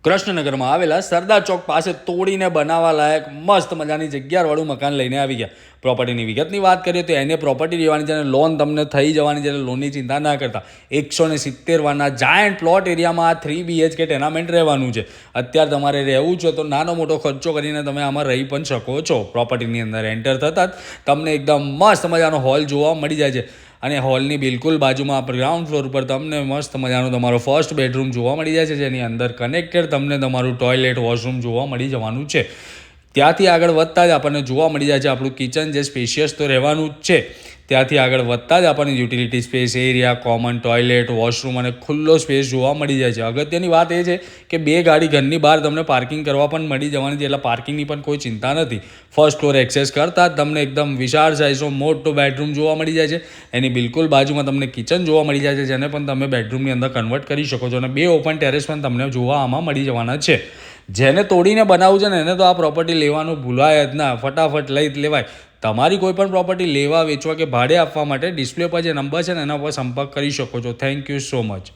કૃષ્ણનગરમાં આવેલા સરદાર ચોક પાસે તોડીને બનાવવા લાયક મસ્ત મજાની જગ્યાવાળું મકાન લઈને આવી ગયા. પ્રોપર્ટીની વિગતની વાત કરીએ તો એને પ્રોપર્ટી લેવાની છે અને લોન તમને થઈ જવાની છે, લોનની ચિંતા ના કરતા. 170 વારના જાયન્ટ પ્લોટ એરિયામાં આ 3 BHK ટેનામેન્ટ રહેવાનું છે. અત્યારે તમારે રહેવું છે તો નાનો મોટો ખર્ચો કરીને તમે આમાં રહી પણ શકો છો. પ્રોપર્ટીની અંદર એન્ટર થતાં જ તમને એકદમ મસ્ત મજાનો હોલ જોવા મળી જાય છે અને હોલની બિલકુલ બાજુમાં ગ્રાઉન્ડ ફ્લોર પર તમને મસ્ત મજાનો તમારો ફર્સ્ટ બેડરૂમ જોવા મળી જાય છે, જેની અંદર કનેક્ટેડ તમને તમારું ટોયલેટ વોશરૂમ જોવા મળી જવાનું છે. ત્યાંથી આગળ વધતા જ આપણને જોવા મળી જાય છે આપણું કિચન, જે સ્પેશિયસ તો રહેવાનું જ છે. ત્યાંથી આગળ વધતા જ આપણને utility space area, common toilet, washroom અને ખુલ્લો સ્પેસ જોવા મળી જાય છે. અગત્યની વાત એ છે કે 2 ગાડી ઘરની બહાર તમને પાર્કિંગ કરવા પણ મળી જવાની છે, એટલે પાર્કિંગની પણ કોઈ ચિંતા નથી. ફર્સ્ટ ફ્લોર એક્સેસ કરતાં જ તમને એકદમ વિશાળ સાઇઝનો મોટો બેડરૂમ જોવા મળી જાય છે. એની બિલકુલ બાજુમાં તમને કિચન જોવા મળી જાય છે, જેને પણ તમે બેડરૂમની અંદર કન્વર્ટ કરી શકો છો અને 2 ઓપન ટેરેસ પણ તમને જોવા આમાં મળી જવાના છે. જેને તોડીને બનાવવું છે ને એને તો આ પ્રોપર્ટી લેવાનું ભૂલાય જ ના, ફટાફટ લઈ જ લેવાય. તમારી કોઈ પણ પ્રોપર્ટી લેવા, વેચવા કે ભાડે આપવા માટે ડિસ્પ્લે પર જે નંબર છે ને એના પર સંપર્ક કરી શકો છો. Thank you so much.